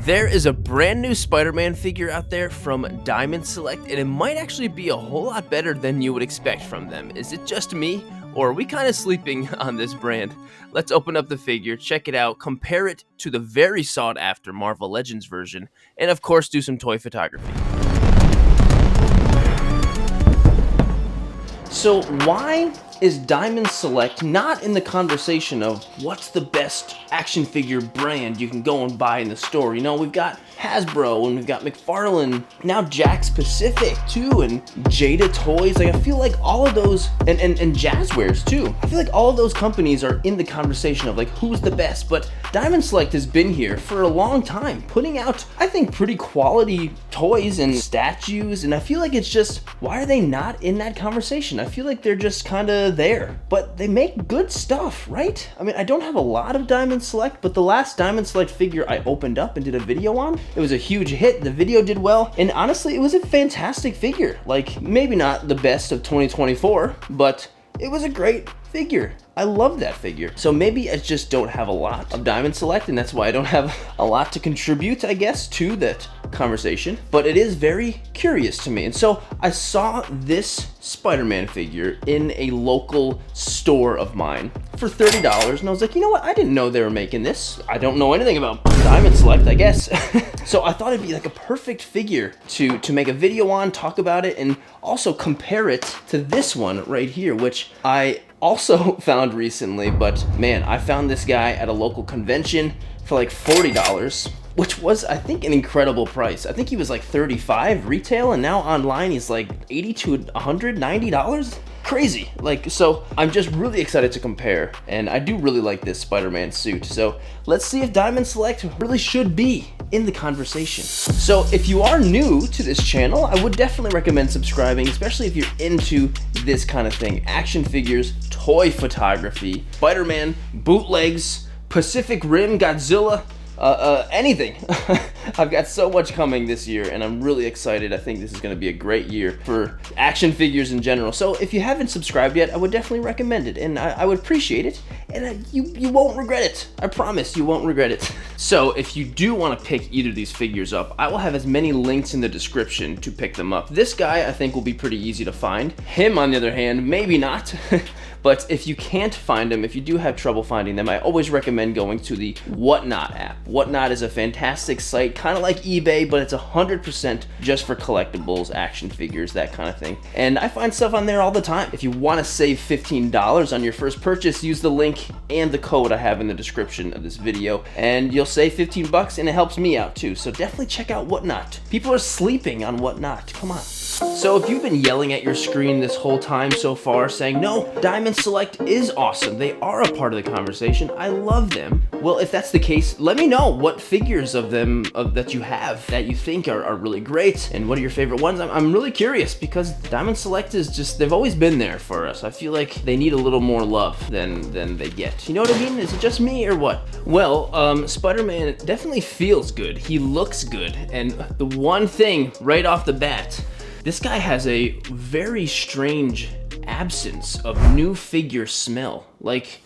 There is a brand new Spider-Man figure out there from Diamond Select, and it might actually be a whole lot better than you would expect from them. Is it just me, or are we kind of sleeping on this brand? Let's open up the figure, check it out, compare it to the very sought-after Marvel Legends version, and of course do some toy photography. So why is Diamond Select not in the conversation of what's the best action figure brand you can go and buy in the store? You know, we've got Hasbro and we've got McFarlane, now Jakks Pacific too, and Jada Toys. Like, I feel like all of those, and Jazzwares too. I feel like all of those companies are in the conversation of like who's the best, but Diamond Select has been here for a long time, putting out, I think, pretty quality toys and statues, and I feel like it's just, why are they not in that conversation? I feel like they're just kind of there, but they make good stuff, right? I mean, I don't have a lot of Diamond Select, but the last Diamond Select figure I opened up and did a video on, it was a huge hit. The video did well, and honestly, it was a fantastic figure. Like, maybe not the best of 2024, but it was a great figure. I love that figure. So maybe I just don't have a lot of Diamond Select, and that's why I don't have a lot to contribute, I guess, to that conversation. But it is very curious to me. And so I saw this Spider-Man figure in a local store of mine for $30, and I was like, you know what? I didn't know they were making this. I don't know anything about Diamond Select, I guess. So I thought it'd be like a perfect figure to make a video on, talk about it, and also compare it to this one right here, which I also found recently. But man, I found this guy at a local convention for like $40, which was, I think, an incredible price. I think he was like $35 retail, and now online he's like $80 to $190. Crazy. Like, so I'm just really excited to compare, and I do really like this Spider-Man suit. So let's see if Diamond Select really should be in the conversation. So if you are new to this channel, I would definitely recommend subscribing, especially if you're into this kind of thing. Action figures, toy photography, Spider-Man, bootlegs, Pacific Rim, Godzilla, anything. I've got so much coming this year, and I'm really excited. I think this is going to be a great year for action figures in general. So if you haven't subscribed yet, I would definitely recommend it, and I would appreciate it, and you won't regret it. I promise you won't regret it. So if you do want to pick either of these figures up, I will have as many links in the description to pick them up. This guy, I think, will be pretty easy to find. Him, on the other hand, maybe not. But if you can't find them, if you do have trouble finding them, I always recommend going to the Whatnot app. Whatnot is a fantastic site, kind of like eBay, but it's 100% just for collectibles, action figures, that kind of thing. And I find stuff on there all the time. If you want to save $15 on your first purchase, use the link and the code I have in the description of this video, and you'll save 15 bucks, and it helps me out too. So definitely check out Whatnot. People are sleeping on Whatnot. Come on. So if you've been yelling at your screen this whole time so far saying, no, Diamond Select is awesome, they are a part of the conversation, I love them, well, if that's the case, let me know what figures of them that you have that you think are really great, and what are your favorite ones. I'm really curious, because Diamond Select is just, they've always been there for us. I feel like they need a little more love than they get. You know what I mean? Is it just me or what? Well, Spider-Man definitely feels good. He looks good, and the one thing right off the bat, this guy has a very strange absence of new figure smell. Like,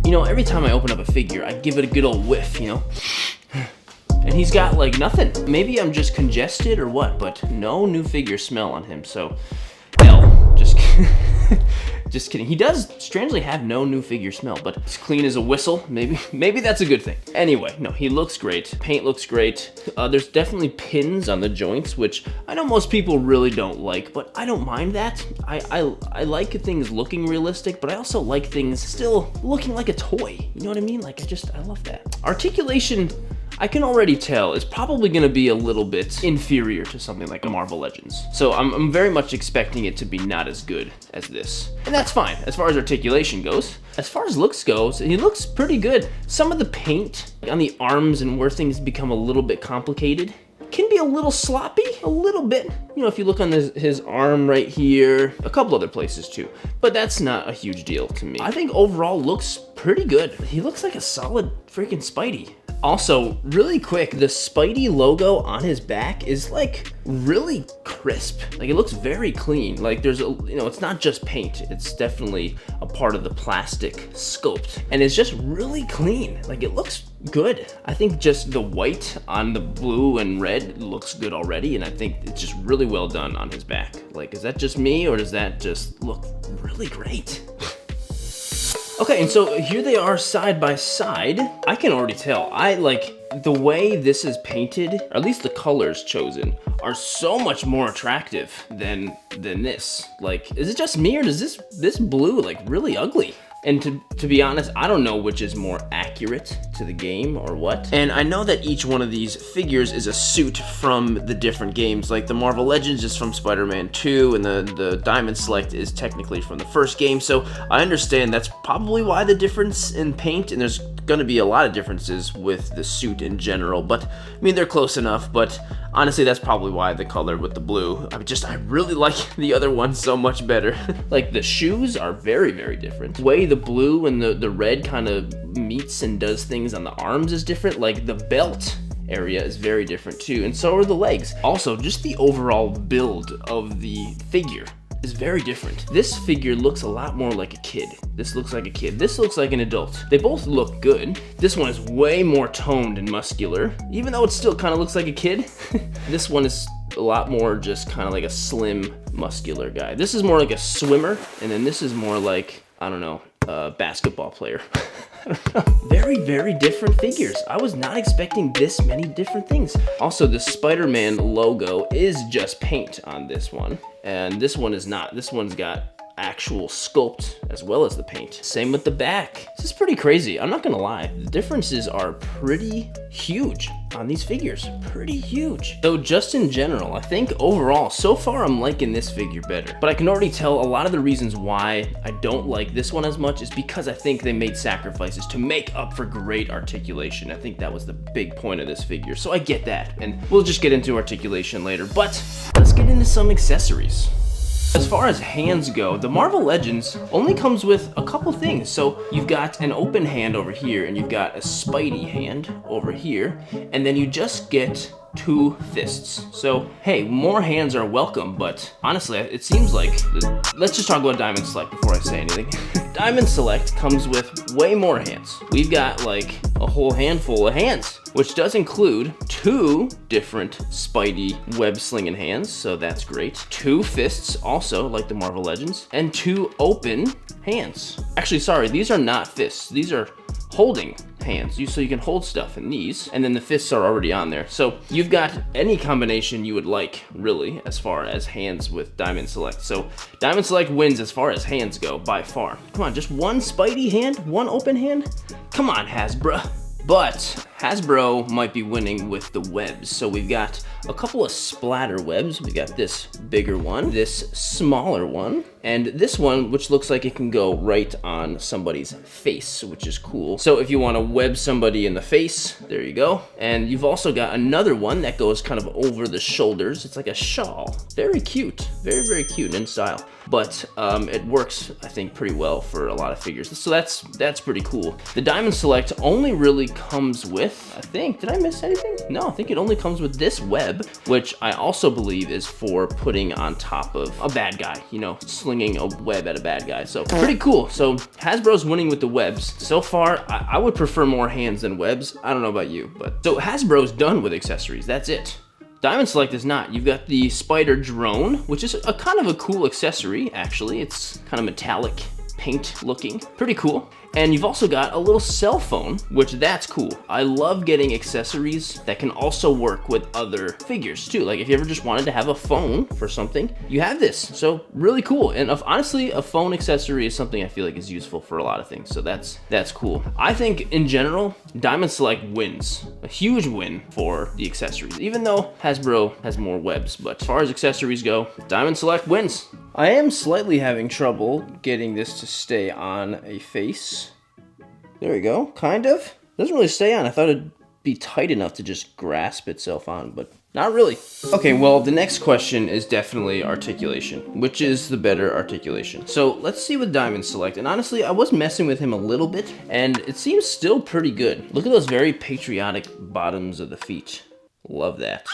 you know, every time I open up a figure, I give it a good old whiff, you know? And he's got like nothing. Maybe I'm just congested or what, but no new figure smell on him, so hell, just just kidding. He does strangely have no new figure smell, but it's clean as a whistle. Maybe that's a good thing. Anyway, no, he looks great. Paint looks great. There's definitely pins on the joints, which I know most people really don't like, but I don't mind that. I like things looking realistic, but I also like things still looking like a toy. You know what I mean? Like, I love that. Articulation, I can already tell, is probably going to be a little bit inferior to something like a Marvel Legends. So I'm very much expecting it to be not as good as this. And that's fine, as far as articulation goes. As far as looks goes, he looks pretty good. Some of the paint on the arms and where things become a little bit complicated can be a little sloppy, a little bit. You know, if you look on his arm right here, a couple other places too, but that's not a huge deal to me. I think overall looks pretty good. He looks like a solid freaking Spidey. Also, really quick, the Spidey logo on his back is like really crisp. Like it looks very clean. Like there's a, you know, it's not just paint. It's definitely a part of the plastic sculpt. And it's just really clean. Like it looks good. I think just the white on the blue and red looks good already. And I think it's just really well done on his back. Like, is that just me or does that just look really great? Okay, and so here they are side by side. I can already tell. I like the way this is painted, or at least the colors chosen, are so much more attractive than this. Like, is it just me or does this blue like really ugly? And to be honest, I don't know which is more accurate to the game or what. And I know that each one of these figures is a suit from the different games. Like the Marvel Legends is from Spider-Man 2, and the Diamond Select is technically from the first game. So I understand that's probably why the difference in paint, and there's gonna be a lot of differences with the suit in general, but I mean, they're close enough, but honestly, that's probably why the color with the blue. I really like the other one so much better. Like the shoes are very, very different. The way the blue and the red kind of meets and does things on the arms is different. Like the belt area is very different too, and so are the legs. Also, just the overall build of the figure is very different. This figure looks a lot more like a kid. This looks like a kid. This looks like an adult. They both look good. This one is way more toned and muscular, even though it still kind of looks like a kid. This one is a lot more just kind of like a slim, muscular guy. This is more like a swimmer, and then this is more like, I don't know, a basketball player. Very, very different figures. I was not expecting this many different things. Also, the Spider-Man logo is just paint on this one, and this one is not. This one's got actual sculpt as well as the paint. Same with the back. This is pretty crazy. I'm not gonna lie. The differences are pretty huge on these figures. Pretty huge. So just in general, I think overall, so far I'm liking this figure better. But I can already tell a lot of the reasons why I don't like this one as much is because I think they made sacrifices to make up for great articulation. I think that was the big point of this figure. So I get that. And we'll just get into articulation later. But let's get into some accessories. As far as hands go, the Marvel Legends only comes with a couple things. So you've got an open hand over here, and you've got a Spidey hand over here, and then you just get 2 fists. So, hey, more hands are welcome, but honestly, it seems like, let's just talk about Diamond Select before I say anything. Diamond Select comes with way more hands. We've got like a whole handful of hands, which does include 2 different Spidey web slinging hands, so that's great. 2 fists also, like the Marvel Legends, and 2 open hands. Actually, sorry, these are not fists. These are holding hands, so you can hold stuff in these, and then the fists are already on there. So you've got any combination you would like, really, as far as hands with Diamond Select. So Diamond Select wins as far as hands go, by far. Come on, just 1 Spidey hand, 1 open hand? Come on, Hasbro. But Hasbro might be winning with the webs. So we've got a couple of splatter webs. We got this bigger one, this smaller one, and this one, which looks like it can go right on somebody's face, which is cool. So if you want to web somebody in the face, there you go. And you've also got another one that goes kind of over the shoulders. It's like a shawl. Very cute. Very, very cute in style. But it works, I think, pretty well for a lot of figures. So that's pretty cool. The Diamond Select only really comes with, I think, did I miss anything? No, I think it only comes with this web, which I also believe is for putting on top of a bad guy, you know, slinging a web at a bad guy. So pretty cool. So Hasbro's winning with the webs. So far, I would prefer more hands than webs. I don't know about you, but so Hasbro's done with accessories. That's it. Diamond Select is not. You've got the spider drone, which is a kind of a cool accessory, actually. It's kind of metallic paint looking. Pretty cool. And you've also got a little cell phone, which that's cool. I love getting accessories that can also work with other figures too. Like if you ever just wanted to have a phone for something, you have this. So really cool. And honestly, a phone accessory is something I feel like is useful for a lot of things. So that's cool. I think in general, Diamond Select wins. A huge win for the accessories, even though Hasbro has more webs. But as far as accessories go, Diamond Select wins. I am slightly having trouble getting this to stay on a face. There we go, kind of. Doesn't really stay on. I thought it'd be tight enough to just grasp itself on, but not really. Okay, well, the next question is definitely articulation. Which is the better articulation? So let's see with Diamond Select. And honestly, I was messing with him a little bit, and it seems still pretty good. Look at those very patriotic bottoms of the feet. Love that.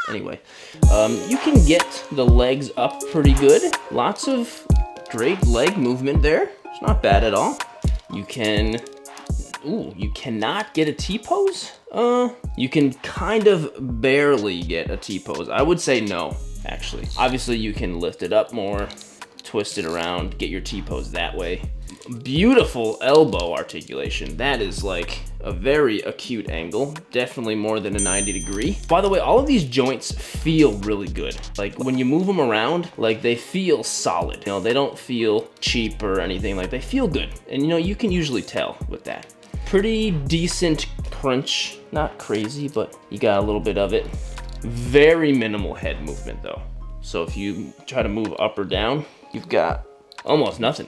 Anyway, you can get the legs up pretty good. Lots of great leg movement there. It's not bad at all. You can... Ooh, you cannot get a T-pose? You can kind of barely get a T-pose. I would say no, actually. Obviously, you can lift it up more, twist it around, get your T-pose that way. Beautiful elbow articulation. That is like a very acute angle. Definitely more than a 90 degree. By the way, all of these joints feel really good. Like when you move them around, like they feel solid. You know, they don't feel cheap or anything. Like they feel good. And you know, you can usually tell with that. Pretty decent crunch. Not crazy, but you got a little bit of it. Very minimal head movement though. So if you try to move up or down, you've got almost nothing.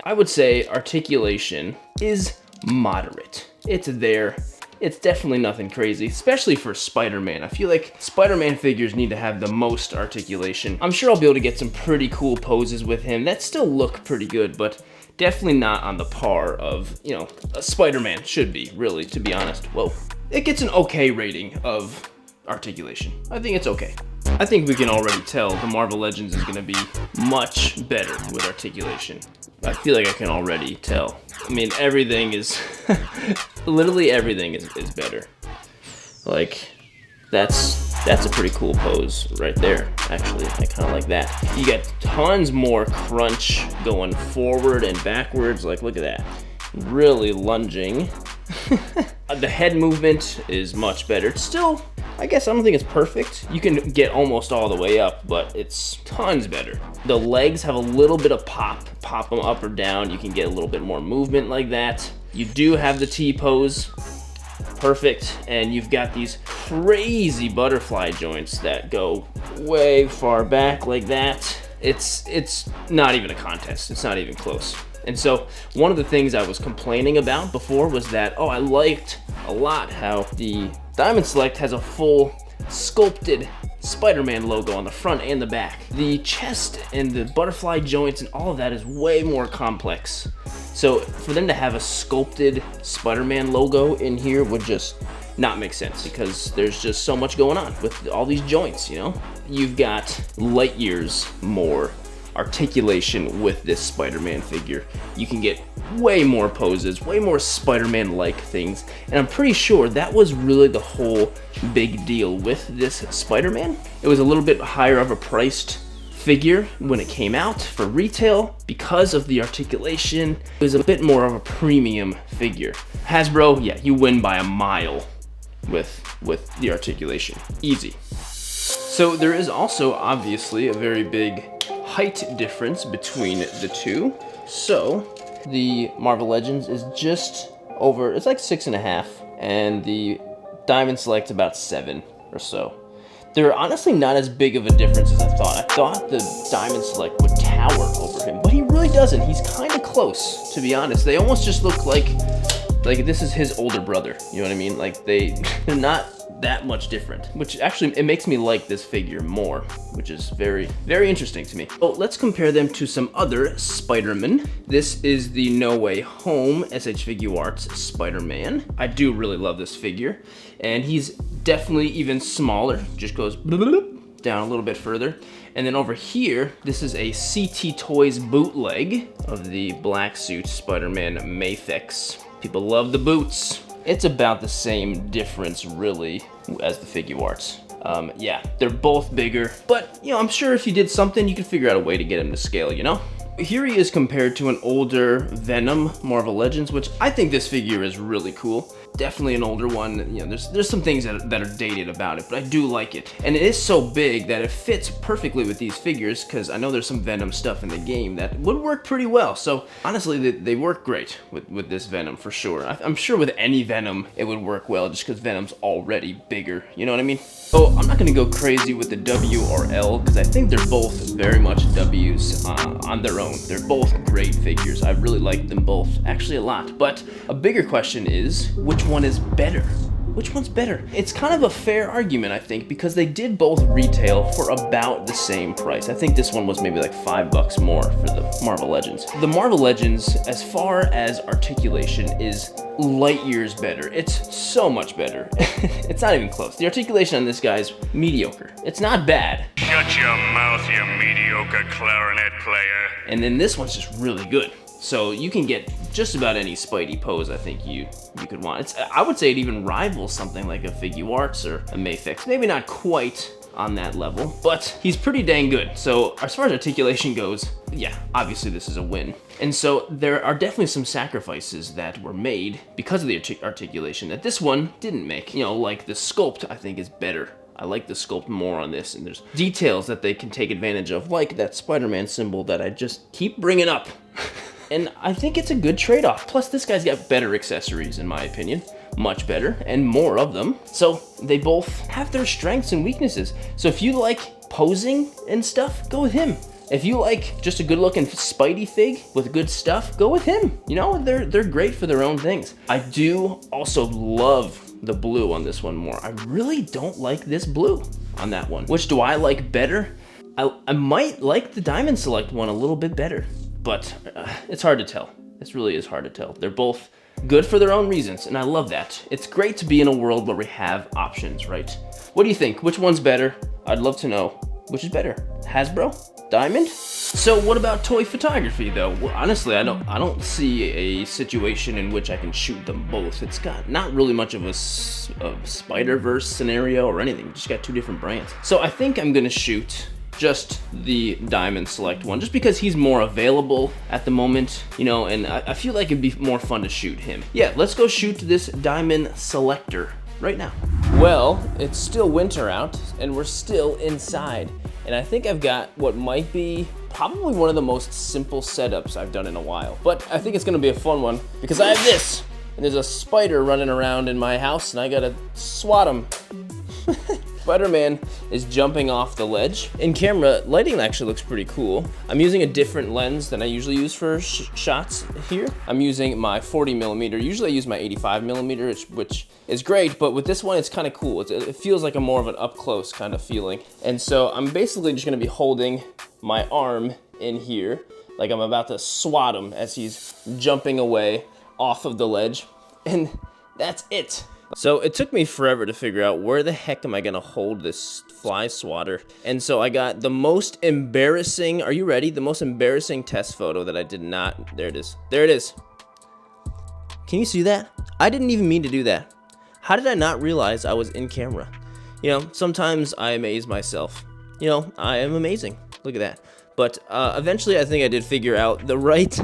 I would say articulation is moderate. It's there. It's definitely nothing crazy, especially for Spider-Man. I feel like Spider-Man figures need to have the most articulation. I'm sure I'll be able to get some pretty cool poses with him that still look pretty good, but definitely not on the par of, you know, a Spider-Man should be, really, to be honest. Whoa. It gets an okay rating of articulation. I think it's okay. I think we can already tell the Marvel Legends is gonna be much better with articulation. I feel like I can already tell. I mean, everything is, literally everything is better. Like, that's a pretty cool pose right there, actually. I kind of like that. You get tons more crunch going forward and backwards. Like, look at that. Really lunging. The head movement is much better. It's still, I guess I don't think it's perfect. You can get almost all the way up, but it's tons better. The legs have a little bit of pop them up or down. You can get a little bit more movement like that. You do have the T-pose, perfect. And you've got these crazy butterfly joints that go way far back like that. It's not even a contest. It's not even close. And so one of the things I was complaining about before was that, oh, I liked a lot how the Diamond Select has a full sculpted Spider-Man logo on the front and the back. The chest and the butterfly joints and all of that is way more complex. So for them to have a sculpted Spider-Man logo in here would just not make sense because there's just so much going on with all these joints, you know? You've got light years more articulation with this Spider-Man figure. You can get way more poses, way more Spider-Man-like things, and I'm pretty sure that was really the whole big deal with this Spider-Man. It was a little bit higher of a priced figure when it came out for retail because of the articulation. It was a bit more of a premium figure. Hasbro, yeah, you win by a mile with the articulation. Easy. So there is also obviously a very big height difference between the two. So the Marvel Legends is just over, it's like 6.5, and the Diamond Select's about 7 or so. They're honestly not as big of a difference as I thought. I thought the Diamond Select would tower over him, but he really doesn't. He's kind of close, to be honest. They almost just look like this is his older brother. You know what I mean? Like they're not that much different, which actually it makes me like this figure more, which is very, very interesting to me. So let's compare them to some other Spider-Man. This is the No Way Home SH Figuarts Spider-Man. I do really love this figure, and he's definitely even smaller. Just goes down a little bit further. And then over here, this is a CT Toys bootleg of the black suit Spider-Man Mafex. People love the boots. It's about the same difference, really, as the Figuarts. Yeah, they're both bigger, but, you know, I'm sure if you did something, you could figure out a way to get them to scale, you know? Here he is compared to an older Venom Marvel Legends, which I think this figure is really cool. Definitely an older one. You know, there's some things that are dated about it, but I do like it. And it is so big that it fits perfectly with these figures, because I know there's some Venom stuff in the game that would work pretty well. So honestly, they work great with this Venom for sure. I'm sure with any Venom, it would work well just because Venom's already bigger. You know what I mean? So I'm not gonna go crazy with the W or L, because I think they're both very much W's on their own. They're both great figures. I really like them both, actually a lot. But a bigger question is, which one is better? which one's better? It's kind of a fair argument, I think, because they did both retail for about the same price. I think this one was maybe like $5 more for the Marvel Legends. The Marvel Legends, as far as articulation, is light years better. It's so much better. It's not even close. The articulation on this guy is mediocre. It's not bad. Shut your mouth, you mediocre clarinet player. And then this one's just really good. So you can get just about any Spidey pose I think you could want. I would say it even rivals something like a Figuarts or a Mafex. Maybe not quite on that level, but he's pretty dang good. So as far as articulation goes, yeah, obviously this is a win. And so there are definitely some sacrifices that were made because of the articulation that this one didn't make. You know, like the sculpt I think is better. I like the sculpt more on this, and there's details that they can take advantage of, like that Spider-Man symbol that I just keep bringing up. And I think it's a good trade-off. Plus, this guy's got better accessories, in my opinion. Much better, and more of them. So they both have their strengths and weaknesses. So if you like posing and stuff, go with him. If you like just a good-looking Spidey fig with good stuff, go with him. You know, they're great for their own things. I do also love the blue on this one more. I really don't like this blue on that one. Which do I like better? I might like the Diamond Select one a little bit better. But it's hard to tell. This really is hard to tell. They're both good for their own reasons, and I love that. It's great to be in a world where we have options, right? What do you think? Which one's better? I'd love to know. Which is better? Hasbro? Diamond? So what about toy photography, though? Well, honestly, I don't see a situation in which I can shoot them both. It's got not really much of a Spider-Verse scenario or anything. You just got two different brands. So I think I'm gonna shoot just the Diamond Select one, just because he's more available at the moment, you know, and I feel like it'd be more fun to shoot him. Yeah, let's go shoot this Diamond Selector right now. Well, it's still winter out, and we're still inside, and I think I've got what might be probably one of the most simple setups I've done in a while, but I think it's gonna be a fun one, because I have this, and there's a spider running around in my house, and I gotta swat him. Spider-Man is jumping off the ledge. In camera, lighting actually looks pretty cool. I'm using a different lens than I usually use for shots here. I'm using my 40mm. Usually I use my 85mm, which is great, but with this one, it's kind of cool. It feels like a more of an up-close kind of feeling. And so I'm basically just gonna be holding my arm in here, like I'm about to swat him as he's jumping away off of the ledge. And that's it. So it took me forever to figure out where the heck am I gonna hold this fly swatter. And so I got the most embarrassing, are you ready? The most embarrassing test photo that I did not, there it is. There it is. Can you see that? I didn't even mean to do that. How did I not realize I was in camera? You know, sometimes I amaze myself. You know, I am amazing. Look at that. But eventually I think I did figure out the right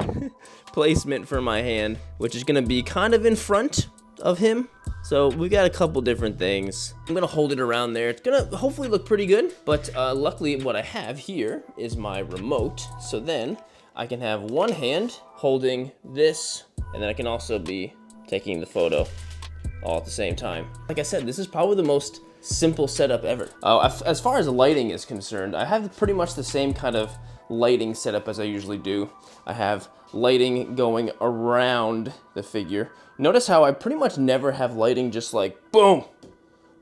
placement for my hand, which is gonna be kind of in front of him. So we've got a couple different things. I'm gonna hold it around there. It's gonna hopefully look pretty good, but luckily what I have here is my remote. So then I can have one hand holding this, and then I can also be taking the photo all at the same time. Like I said, this is probably the most simple setup ever. As far as lighting is concerned, I have pretty much the same kind of lighting setup as I usually do. I have lighting going around the figure. Notice how I pretty much never have lighting just like, boom,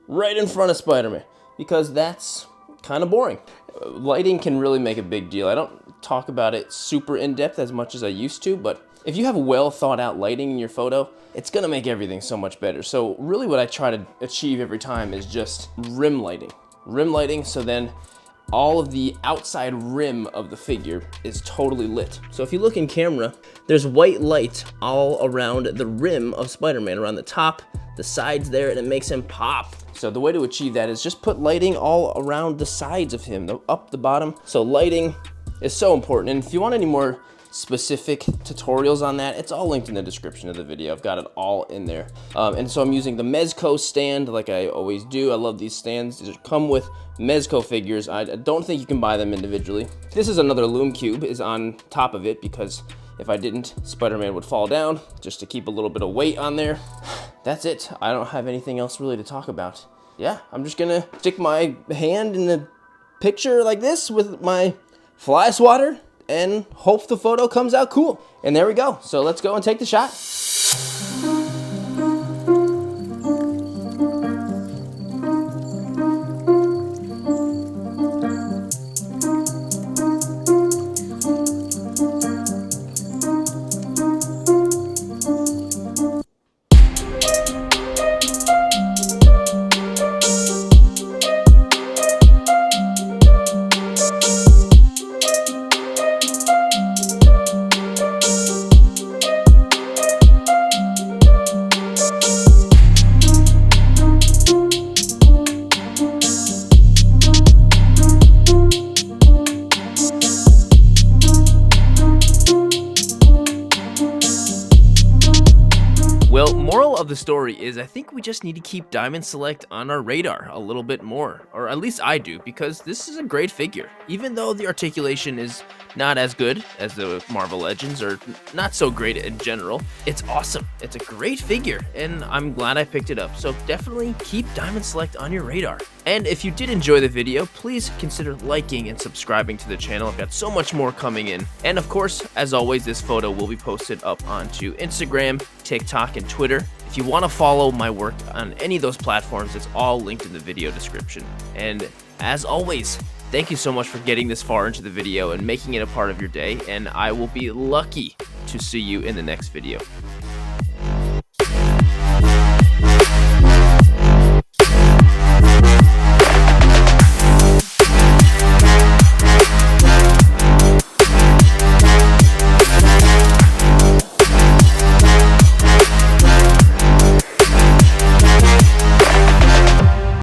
right in front of Spider-Man, because that's kind of boring. Lighting can really make a big deal. I don't talk about it super in-depth as much as I used to, but if you have well thought out lighting in your photo, it's gonna make everything so much better. So really what I try to achieve every time is just rim lighting. Rim lighting, so then all of the outside rim of the figure is totally lit. So if you look in camera, there's white light all around the rim of Spider-Man, around the top, the sides there, and it makes him pop. So the way to achieve that is just put lighting all around the sides of him, up the bottom. So lighting is so important, and if you want any more specific tutorials on that, it's all linked in the description of the video. I've got it all in there. And so I'm using the Mezco stand like I always do. I love these stands. These come with Mezco figures. I don't think you can buy them individually. This is another Loom Cube is on top of it, because if I didn't, Spider-Man would fall down, just to keep a little bit of weight on there. That's it. I don't have anything else really to talk about. Yeah, I'm just gonna stick my hand in the picture like this with my fly swatter and hope the photo comes out cool. And there we go. So let's go and take the shot. of the story is I think we just need to keep Diamond Select on our radar a little bit more, or at least I do, because this is a great figure. Even though the articulation is not as good as the Marvel Legends, or not so great in general, it's awesome. It's a great figure, and I'm glad I picked it up. So definitely keep Diamond Select on your radar. And if you did enjoy the video, please consider liking and subscribing to the channel. I've got so much more coming in. And of course, as always, this photo will be posted up onto Instagram, TikTok, and Twitter. If you want to follow my work on any of those platforms, it's all linked in the video description. And as always, thank you so much for getting this far into the video and making it a part of your day, and I will be lucky to see you in the next video.